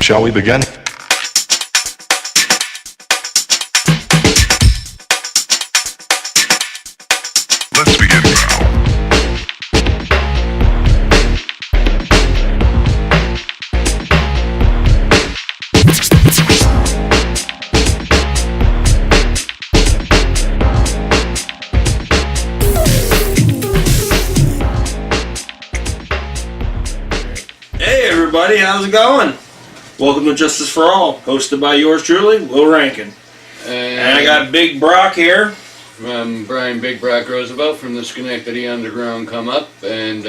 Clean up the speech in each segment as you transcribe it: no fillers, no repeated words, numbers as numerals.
Shall we begin? Let's begin now. Hey everybody, how's it going? Welcome to Justice for All, hosted by yours truly, Will Rankin. And I got Big Brock here. I'm Brian Big Brock Roosevelt from the Schenectady Underground come up, and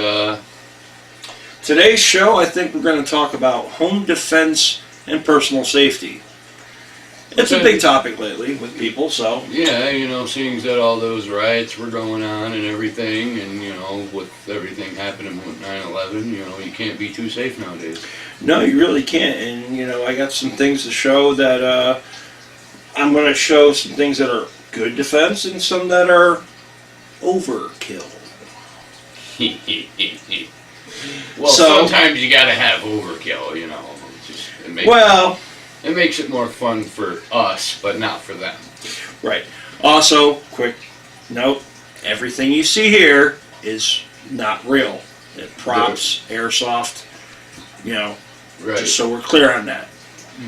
Today's show, I think we're going to talk about home defense and personal safety. It's a big topic lately with people, so... yeah, you know, seeing that all those riots were going on and everything, and, you know, with everything happening with 9/11, you know, you can't be too safe nowadays. No, you really can't, and, you know, I got some things to show that, I'm going to show some things that are good defense and some that are overkill. Well, So- sometimes you gotta have overkill, you know. It makes it more fun for us, but not for them. Right. Also, quick note, everything you see here is not real. Props, airsoft, you know, Right. just so we're clear on that.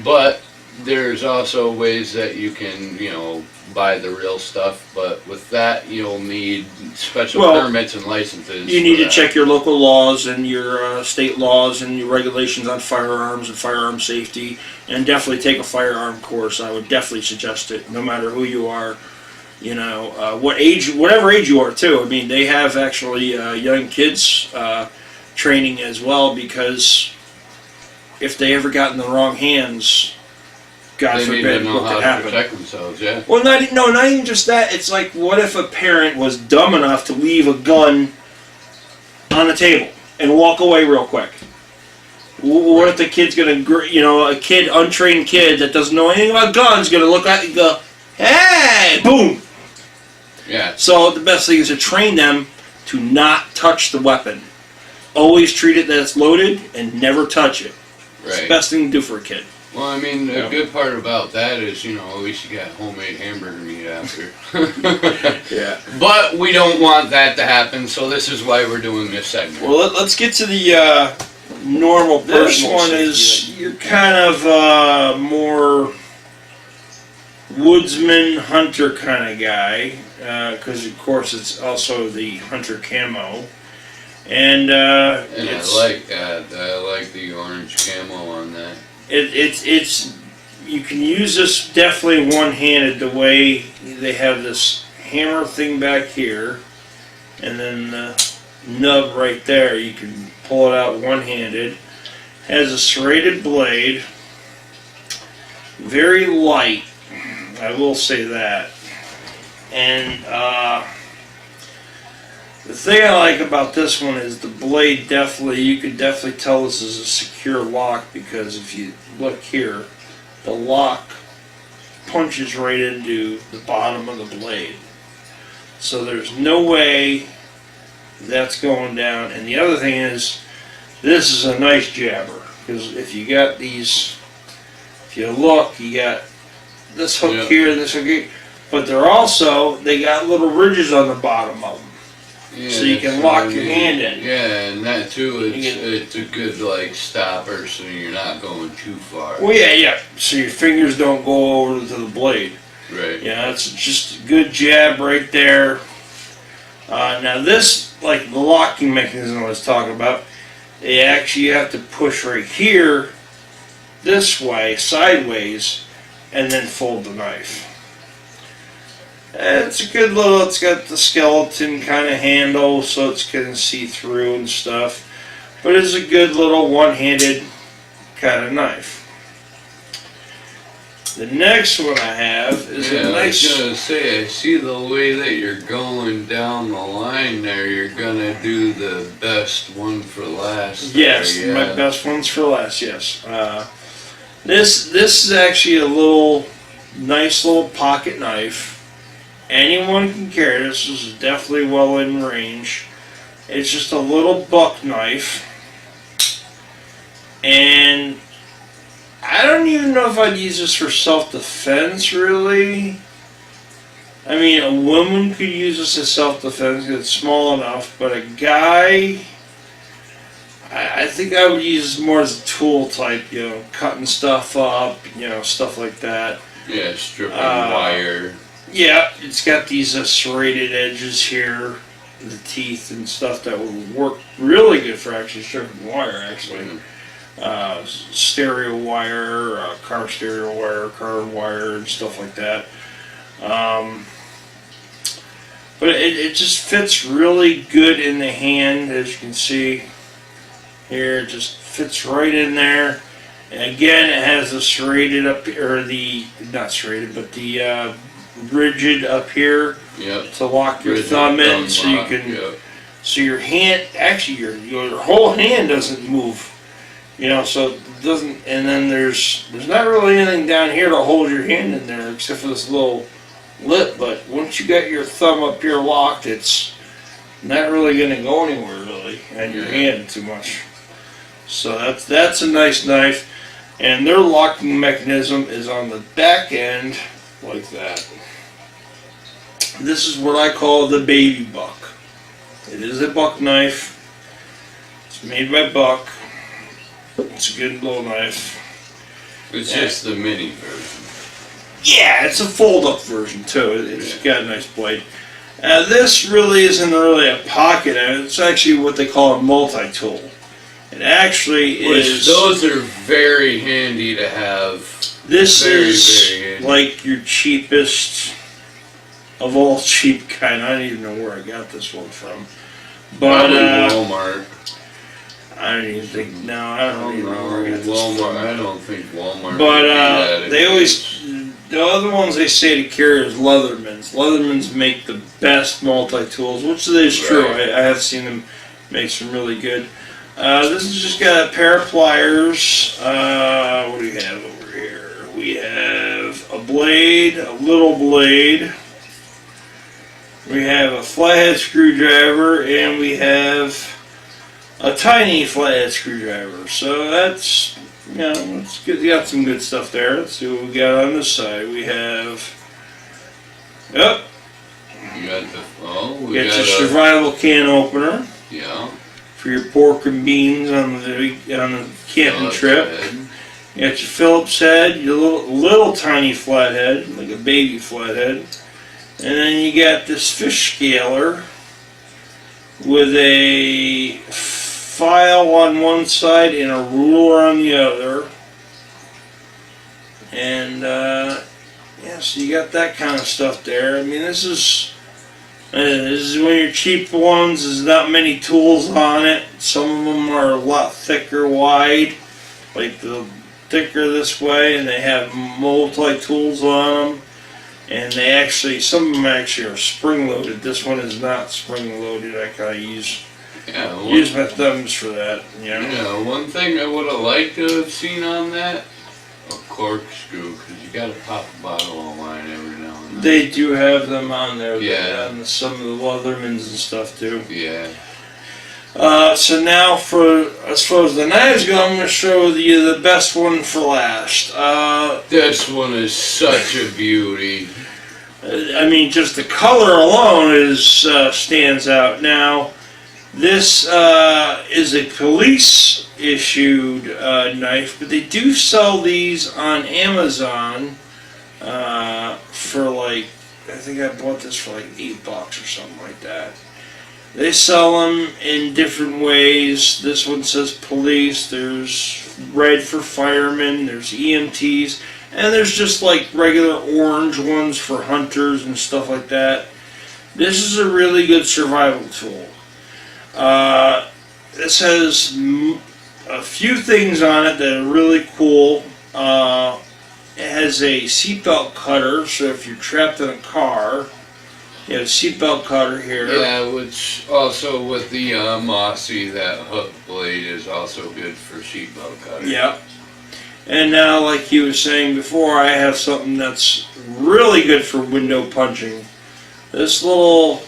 But there's also ways that you can, you know, buy the real stuff, but with that you'll need special permits and licenses. You need to check your local laws and your state laws and your regulations on firearms and firearm safety, and definitely take a firearm course. I would definitely suggest it, no matter who you are, you know, whatever age you are too. I mean, they have actually young kids training as well, because if they ever got in the wrong hands, God they need forbid, to know what how could to happen. protect themselves, yeah. Well, not even just that. It's like, what if a parent was dumb enough to leave a gun on the table and walk away real quick? What if the kid's gonna, you know, untrained kid that doesn't know anything about guns, gonna look at it and go, hey, boom. Yeah. So the best thing is to train them to not touch the weapon. Always treat it that it's loaded and never touch it. It's the Right. best thing to do for a kid. Well, I mean, the good part about that is, you know, at least you got homemade hamburger meat after. Yeah. But we don't want that to happen, so this is why we're doing this segment. Well, let's get to the normal This personal one safety. is- You're kind of more woodsman, hunter kind of guy, because of course it's also the hunter camo. And And it's, I like that. I like the orange camo on that. it's you can use this definitely one-handed, the way they have this hammer thing back here, and then the nub right there. You can pull it out one-handed. Has a serrated blade, very light, I will say that. And the thing I like about this one is the blade you could definitely tell this is a secure lock, because if you look here, the lock punches right into the bottom of the blade. So there's no way that's going down. And the other thing is, this is a nice jabber, because if you got these, if you look, you got this hook here, this hook here, but they got little ridges on the bottom of them. Yeah, So you can lock your hand in. Yeah, and that too, it's a good like stopper, so you're not going too far. Well, yeah. So your fingers don't go over to the blade. Right. Yeah, it's just a good jab right there. Now this, like the locking mechanism I was talking about, you have to push right here, this way, sideways, and then fold the knife. It's a good little, it's got the skeleton kind of handle, so it's going to see through and stuff. But it's a good little one-handed kind of knife. The next one I have is a nice... I was gonna say, I see the way that you're going down the line there, you're gonna do the best one for last. Yes, there, my best one's for last, yes. This is actually a nice little pocket knife. Anyone can carry this. This is definitely well in range. It's just a little buck knife. And don't know if I'd use this for self-defense, really. I mean, a woman could use this as self-defense because it's small enough, but a guy, I think I would use this more as a tool type, cutting stuff up, stuff like that. Yeah, stripping wire. Yeah, it's got these serrated edges here, the teeth and stuff that would work really good for actually stripping wire, actually. Stereo wire, car stereo wire, car wire, and stuff like that. But it just fits really good in the hand, as you can see here. It just fits right in there. And again, it has the serrated up, or the, not serrated, but the rigid up here to lock your thumb in, so you can, so your hand, actually your whole hand doesn't move. So it doesn't, and then there's not really anything down here to hold your hand in there except for this little lip, but once you got your thumb up here locked, it's not really going to go anywhere really on your hand too much. So that's a nice knife, and their locking mechanism is on the back end like that. This is what I call the baby buck. It is a buck knife. It's made by Buck. It's a good little knife. It's just the mini version. Yeah, it's a fold-up version too. It's got a nice blade. This really isn't really a pocket. It's actually what they call a multi-tool. It actually is. Those are very handy to have. This very, is very handy. like your cheapest of all cheap kind. I don't even know where I got this one from. But Walmart. I don't even think. No, I don't even know where I got this Walmart. from. I don't think Walmart. But they always. The other ones they say to carry is Leathermans. Leathermans make the best multi-tools, which is true. I have seen them make some really good. This has just got a pair of pliers. What do we have over here? We have a blade, a little blade. We have a flathead screwdriver, and we have a tiny flathead screwdriver. So that's, it's good. You got some good stuff there. Let's see what we got on this side. We have, yep. You got the, we got your survival can opener. Yeah. For your pork and beans on the camping trip. You got your Phillips head, your little tiny flathead, like a baby flathead. And then you got this fish scaler with a file on one side and a ruler on the other. And so you got that kind of stuff there. I mean, this is one of your cheap ones. There's not many tools on it. Some of them are a lot thicker, wide, like the thicker this way, and they have multi-tools on them. And they actually, some of them actually are spring-loaded. This one is not spring-loaded. I kind of use my thumbs for that. Yeah, one thing I would have liked to have seen on that, a corkscrew, because you got to pop a bottle of wine every now and then. They do have them on there. Yeah. On some of the Leathermans and stuff too. Yeah. So now, as far as the knives go, I'm going to show you the best one for last. This one is such a beauty. I mean, just the color alone stands out. Now, this is a police-issued knife, but they do sell these on Amazon for like, I think I bought this for like $8 or something like that. They sell them in different ways. This one says police, there's red for firemen, there's EMTs, and there's just like regular orange ones for hunters and stuff like that. This is a really good survival tool. This has a few things on it that are really cool. It has a seatbelt cutter, so if you're trapped in a car, you have a seatbelt cutter here. Yeah, which also with the Mossy, that hook blade is also good for seatbelt cutting. Yeah. And now, like he was saying before, I have something that's really good for window punching. This little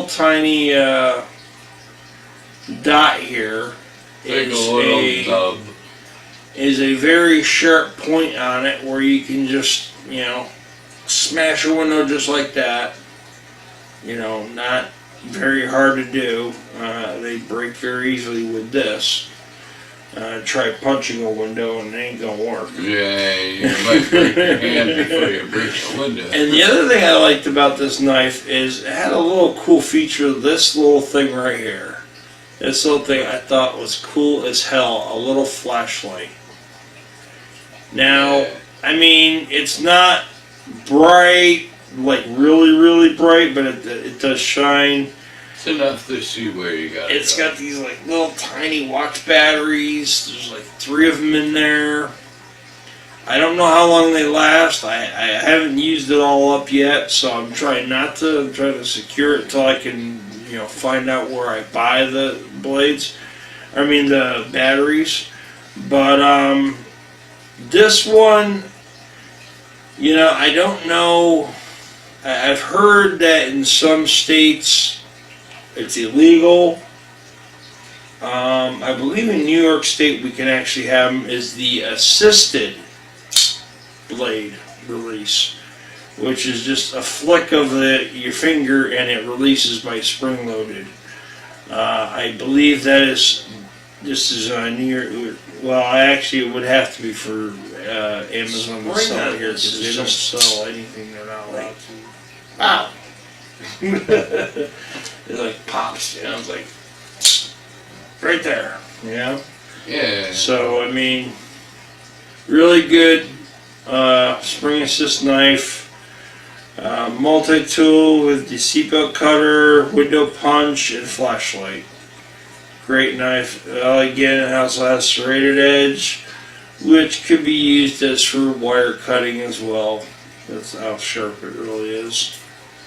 tiny dot here Like is a little nub. is a very sharp point on it where you can just, smash a window just like that. Not very hard to do. They break very easily with this. Try punching a window and it ain't gonna work. Yeah, you might break your hand before you break the window. And the other thing I liked about this knife is it had a little cool feature, this little thing right here. This little thing I thought was cool as hell, a little flashlight. Now, I mean, it's not bright, like really, really bright, but it does shine. It's enough to see where you got it. It's got these like little tiny watch batteries. There's like 3 of them in there. I don't know how long they last. I haven't used it all up yet, so I'm trying not to. I'm trying to secure it until I can, find out where I buy the blades. The batteries. But this one, I don't know. I've heard that in some states it's illegal. I believe in New York State we can actually have them as the assisted blade release, which is just a flick of your finger and it releases by spring loaded. I believe this is New York. Well, it would have to be for Amazon to sell it here because they don't sell anything they're not allowed to. Wow. It like pops, it's like right there, Yeah. So really good spring assist knife, multi-tool with the seatbelt cutter, window punch, and flashlight. Great knife. Again, it also has serrated edge, which could be used as for wire cutting as well. That's how sharp it really is.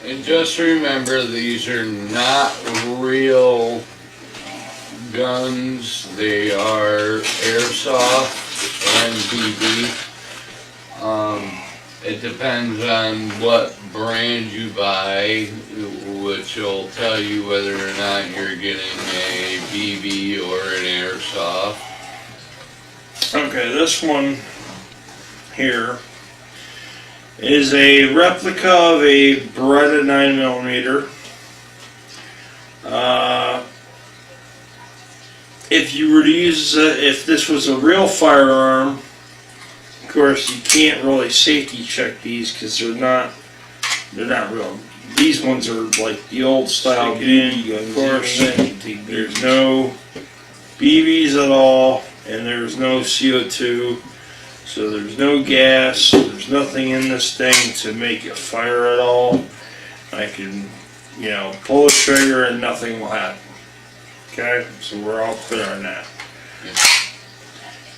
And just remember, these are not real guns. They are airsoft and BB. It depends on what brand you buy, which will tell you whether or not you're getting a BB or an airsoft. Okay, this one here is a replica of a Beretta 9mm. If you were to use, if this was a real firearm, of course you can't really safety check these because they're not real. These ones are like the old style BB guns. Of course, there's no BBs at all, and there's no CO2. So there's no gas, there's nothing in this thing to make it fire at all. I can, pull the trigger and nothing will happen. Okay, so we're all clear on that.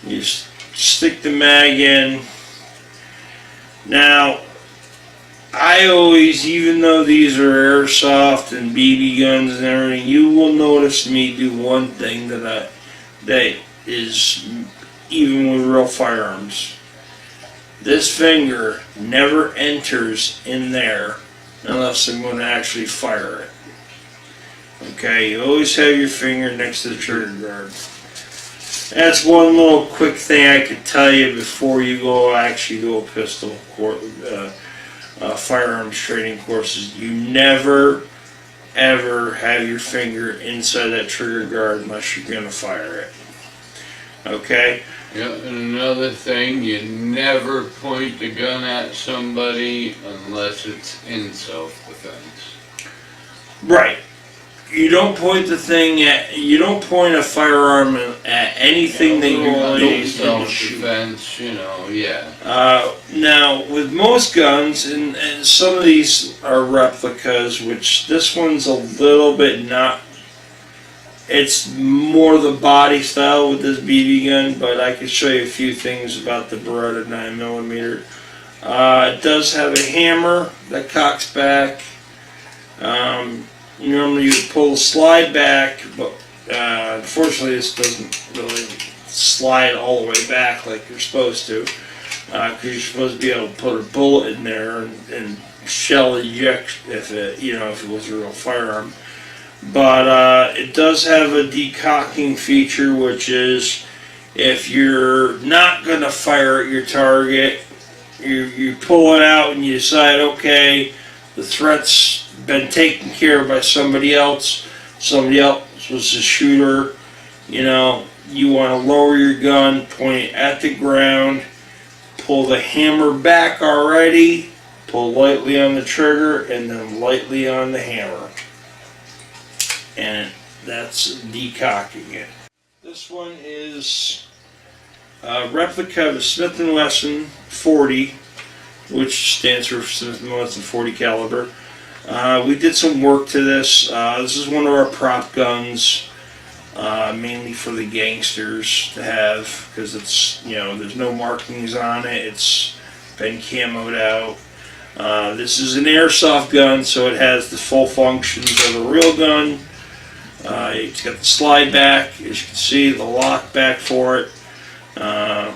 You stick the mag in. Now, I always, even though these are airsoft and BB guns and everything, you will notice me do one thing that is even with real firearms. This finger never enters in there unless I'm going to actually fire it. Okay, you always have your finger next to the trigger guard. That's one little quick thing I could tell you before you go actually do a pistol firearms training courses. You never ever have your finger inside that trigger guard unless you're going to fire it. Okay? Yeah, and another thing, you never point the gun at somebody unless it's in self-defense. Right. You don't point a firearm at anything that you don't self-defense, yeah. Now, with most guns, and some of these are replicas, which this one's a little bit not. It's more the body style with this BB gun, but I can show you a few things about the Beretta 9mm. It does have a hammer that cocks back. Normally you would pull the slide back, but unfortunately this doesn't really slide all the way back like you're supposed to, because you're supposed to be able to put a bullet in there and shell eject if it was a real firearm. But it does have a decocking feature, which is If you're not going to fire at your target, you pull it out and you decide, okay, the threat's been taken care of by somebody else. Somebody else was the shooter. You know, you want to lower your gun, point it at the ground, pull the hammer back already, pull lightly on the trigger, and then lightly on the hammer. And that's decocking it. This one is a replica of a Smith & Wesson 40, which stands for Smith & Wesson 40 caliber. We did some work to this. This is one of our prop guns, mainly for the gangsters to have, because it's, you know, there's no markings on it. It's been camoed out. This is an airsoft gun, so it has the full functions of a real gun. It's got the slide back, as you can see, the lock back for it. I've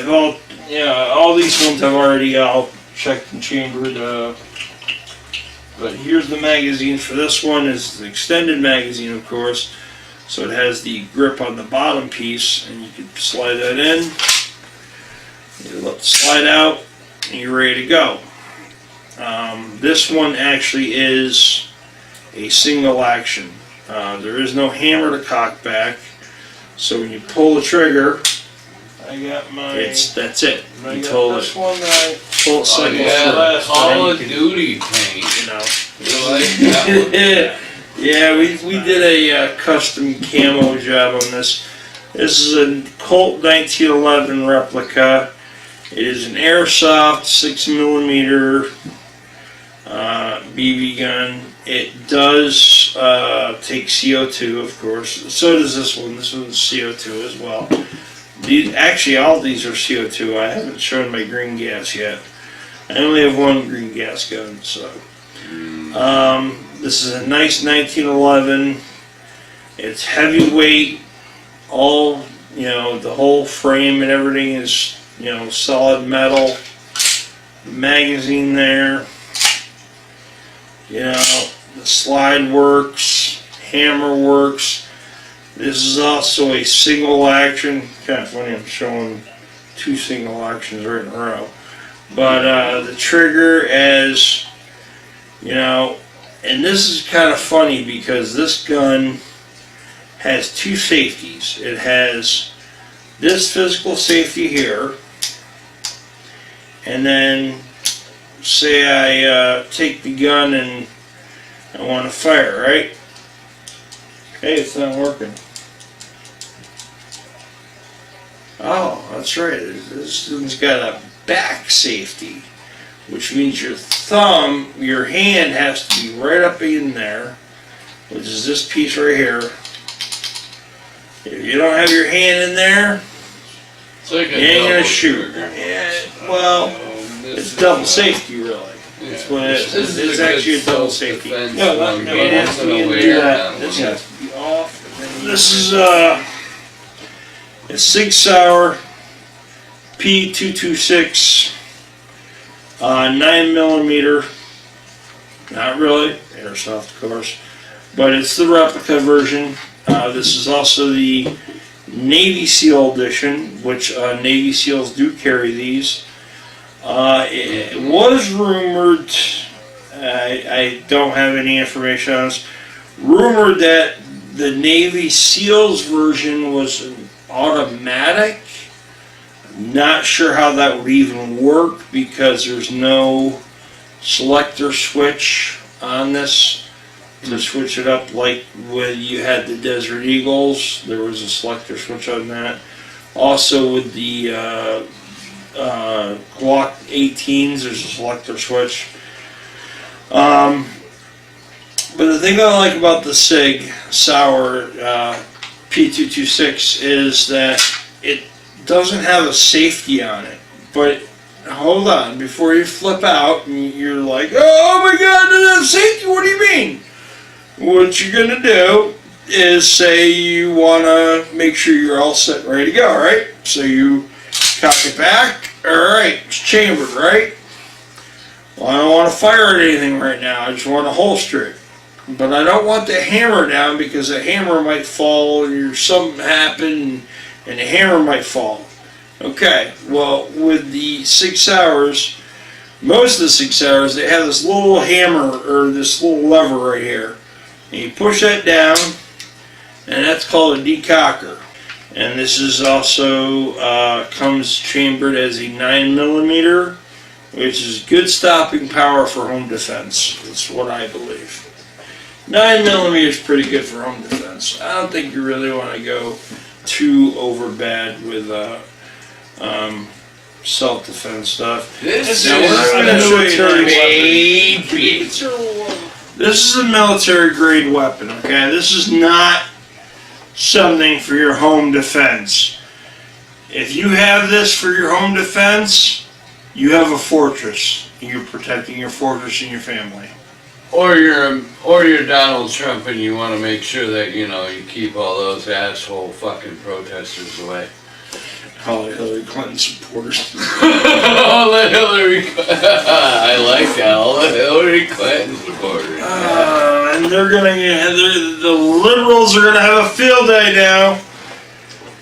all these ones I've already all checked and chambered. But here's the magazine for this one. Is the extended magazine, of course. So it has the grip on the bottom piece, and you can slide that in. You let it slide out, and you're ready to go. This one actually is a single action. There is no hammer to cock back, so when you pull the trigger, I got my. That's it. You pull this it. One that Full cycle. yeah, Call of Duty paint. You know. You like that one? Yeah, we did a custom camo job on this. This is a Colt 1911 replica. It is an airsoft 6mm BB gun. It does take CO2, of course. So does this one. This one's CO2 as well. Actually, all these are CO2. I haven't shown my green gas yet. I only have one green gas gun, so. This is a nice 1911. It's heavyweight. All, you know, the whole frame and everything is, you know, solid metal. The magazine there. You know, the slide works. Hammer works. This is also a single action. Kind of funny, I'm showing two single actions right in a row. But the trigger, as you know, and this is kind of funny because this gun has two safeties. It has this physical safety here, and then say I take the gun and I want to fire, right? Hey, it's not working. Oh, that's right. This one's got a back safety, which means your thumb, your hand has to be right up in there, which is this piece right here. If you don't have your hand in there, It's like you ain't gonna double shoot. trigger. Yeah, well, it's double safety, really. It's what it is. This It's a actually a good double safety. self-defense No, one, no, but it has once to in be a in way, that. This has to be off. This is a Sig Sauer P226 9mm. Not really airsoft, of course, but it's the replica version. This is also the Navy SEAL edition, which Navy SEALs do carry these. It was rumored, I don't have any information on this, rumored that the Navy SEALs version was an automatic. Not sure how that would even work because there's no selector switch on this to switch it up like when you had the Desert Eagles. There was a selector switch on that. Also with the Glock 18s, there's a selector switch. But the thing I like about the Sig Sauer P226 is that it doesn't have a safety on it. But hold on, before you flip out and you're like, oh my god, there's safety, what do you mean? What you're gonna do is say you wanna make sure you're all set and ready to go, right? So you cock it back, alright, it's chambered, right? Well, I don't want to fire at anything right now, I just want to holster it. But I don't want the hammer down because the hammer might fall or something happen and the hammer might fall. Okay, well, with the 6 hours, most of the 6 hours, they have this little hammer or this little lever right here. And you push that down, and that's called a decocker. And this is also comes chambered as a 9mm, which is good stopping power for home defense. That's what I believe. 9mm is pretty good for home defense. I don't think you really want to go too over bad with self-defense stuff. This Now, is we're gonna show you military a baby. This is a military grade weapon, okay? This is not something for your home defense. If you have this for your home defense, you have a fortress. You're protecting your fortress and your family. Or you're Donald Trump and you want to make sure that, you keep all those asshole fucking protesters away. All the Hillary Clinton supporters. All the I like that. All the Hillary Clinton supporters. And they're gonna the liberals are gonna have a field day now.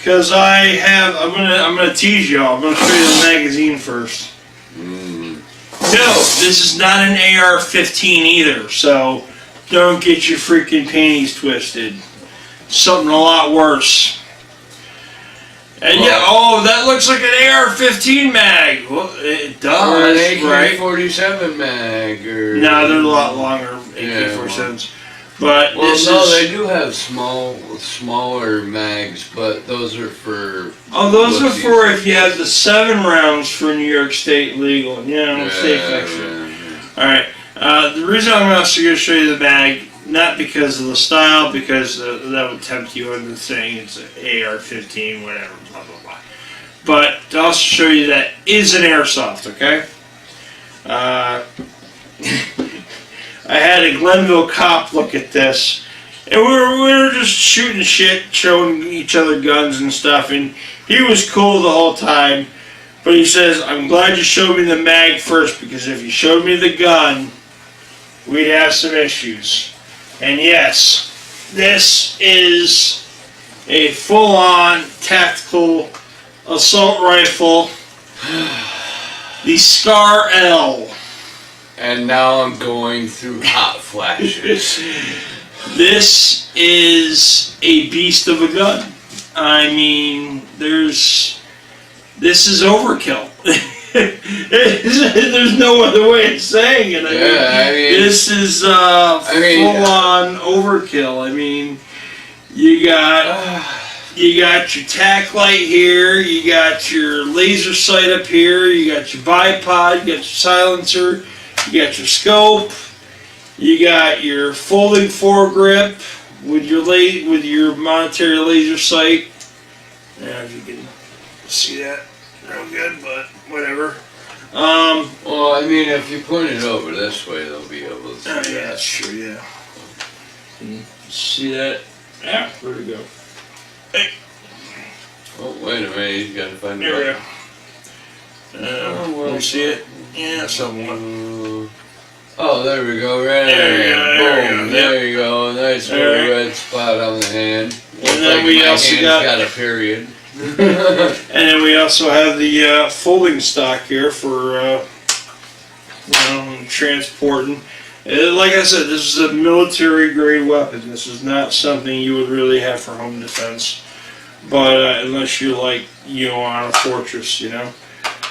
Cause I'm gonna tease y'all. I'm gonna show you the magazine first. No, this is not an AR-15 either, so don't get your freaking panties twisted. Something a lot worse. And yeah, that looks like an AR-15 mag. Well, it does, or an right? AK-47 mag, or No, they're a lot longer AK-47s. But they do have smaller mags, but those are for. Oh, those are for if you have the 7 rounds for New York State legal. State section. All right. The reason I'm also going to show you the mag, not because of the style, because that would tempt you into saying it's an AR-15, whatever, blah blah blah. But to also show you that is an airsoft. Okay. I had a Glenville cop look at this, and we were just shooting shit, showing each other guns and stuff, and he was cool the whole time, but he says, I'm glad you showed me the mag first, because if you showed me the gun, we'd have some issues. And yes, this is a full-on tactical assault rifle, the Scar L. And now I'm going through hot flashes. This is a beast of a gun. I mean, this is overkill. There's no other way of saying it. I mean, this is full-on overkill. I mean, you got your tack light here, you got your laser sight up here, you got your bipod, you got your silencer. You got your scope, you got your folding foregrip with your monetary laser sight. I don't know if you can see that real good, but whatever. Well, I mean, if you point it over this way, they'll be able to see that. Yeah, that's true, yeah. Can you see that? Yeah, where'd it go? Hey. Oh, wait a minute, he's got to find it. There we go. Can you see it? Yeah, somewhat. Oh, there we go, right there. Boom, there you go. Nice little red spot on the hand. And then we also got a period. And then we also have the folding stock here for transporting. Like I said, this is a military grade weapon. This is not something you would really have for home defense, but unless you're on a fortress, It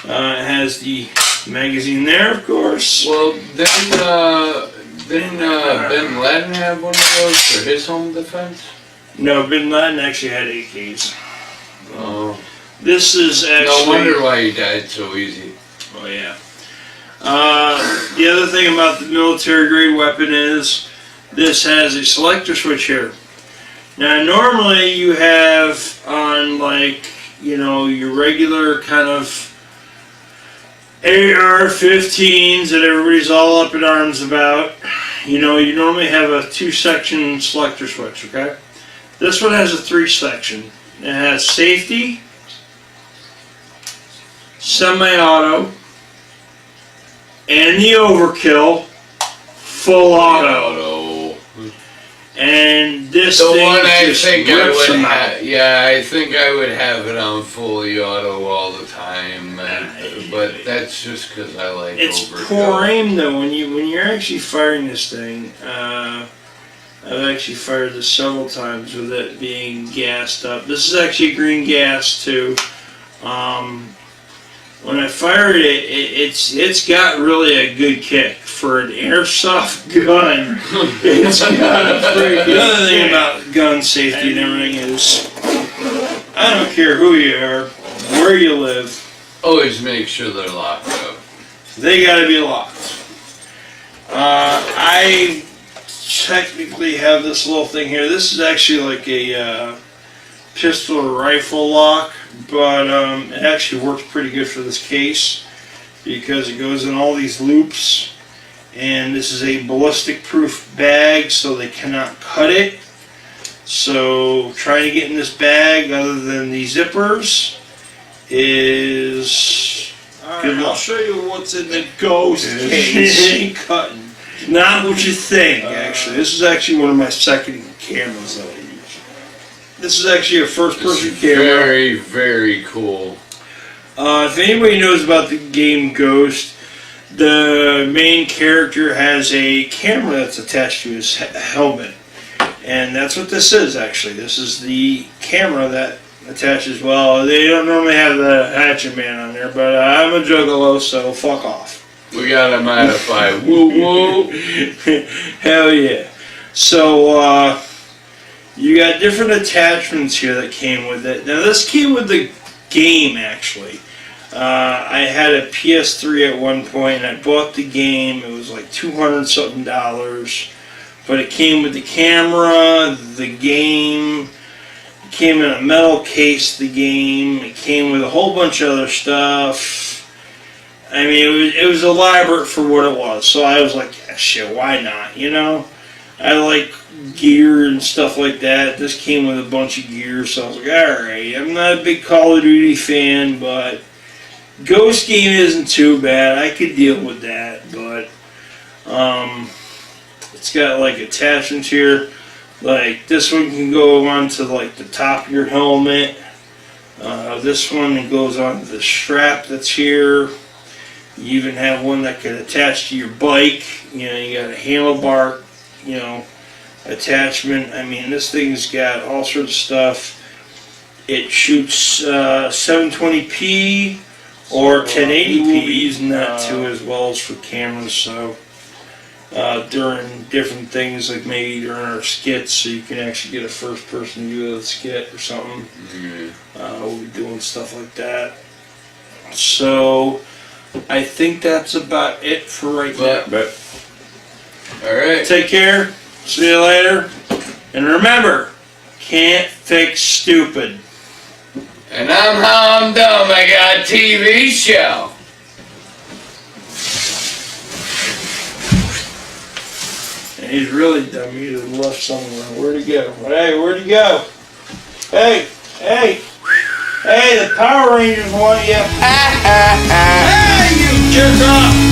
has the magazine there, of course. Well, didn't Bin Laden have one of those for his home defense? No, Bin Laden actually had AKs. Oh. This is actually... No wonder why he died so easy. Oh, yeah. The other thing about the military grade weapon is this has a selector switch here. Now, normally you have on your regular kind of AR-15s that everybody's all up in arms about. You normally have a 2-section selector switch, okay? This one has a 3-section. It has safety, semi-auto, and the overkill, full auto. And this The thing one I just think I rips would them out. have, yeah, I think I would have it on fully auto all the time, but that's just because I like It's overkill. poor aim though. When you're actually firing this thing, I've actually fired this several times with it being gassed up. This is actually green gas too. When I fired it, it's got really a good kick for an airsoft gun. It's got a pretty good. The other thing about gun safety and everything is, I don't care who you are, where you live, Always make sure they're locked up. they got to be locked. I technically have this little thing here. This is actually like a pistol or rifle lock, but it actually works pretty good for this case because it goes in all these loops, and this is a ballistic proof bag, so they cannot cut it. So trying to get in this bag other than the zippers is good luck. I'll show you what's in the ghost It case. ain't cutting. Not what you think, actually. This is actually one of my second cameras that I use. This is actually a first-person camera. Very, very cool. If anybody knows about the game Ghost, the main character has a camera that's attached to his helmet. And that's what this is, actually. This is the camera that attaches. Well, they don't normally have the Hatchet Man on there, but I'm a juggalo, so fuck off. We gotta modify. Woo woo. Hell yeah. So, you got different attachments here that came with it. Now, this came with the game, actually. I had a PS3 at one point, and I bought the game. It was like $200-something. But it came with the camera, the game. It came in a metal case, the game. It came with a whole bunch of other stuff. I mean, it was elaborate for what it was. So I was like, yeah, shit, why not, you know? I like gear and stuff like that. This came with a bunch of gear, so I was like, alright, I'm not a big Call of Duty fan, but Ghost game isn't too bad. I could deal with that, but it's got like attachments here. Like this one can go onto like the top of your helmet. This one goes onto the strap that's here. You even have one that can attach to your bike. You know, you got a handlebar, you know, attachment. I mean, this thing's got all sorts of stuff. It shoots 720p or 1080p, using that too as well as for cameras. So during different things, like maybe during our skits, so you can actually get a first-person view of the skit or something. We'll be doing stuff like that. So I think that's about it for right now. Alright. Take care. See you later. And remember, can't fix stupid. And I'm how I'm dumb. I got a TV show. And he's really dumb. He just left somewhere. Where'd he go? Hey, where'd he go? Hey, hey, hey, the Power Rangers want you. Hey, you jerk off.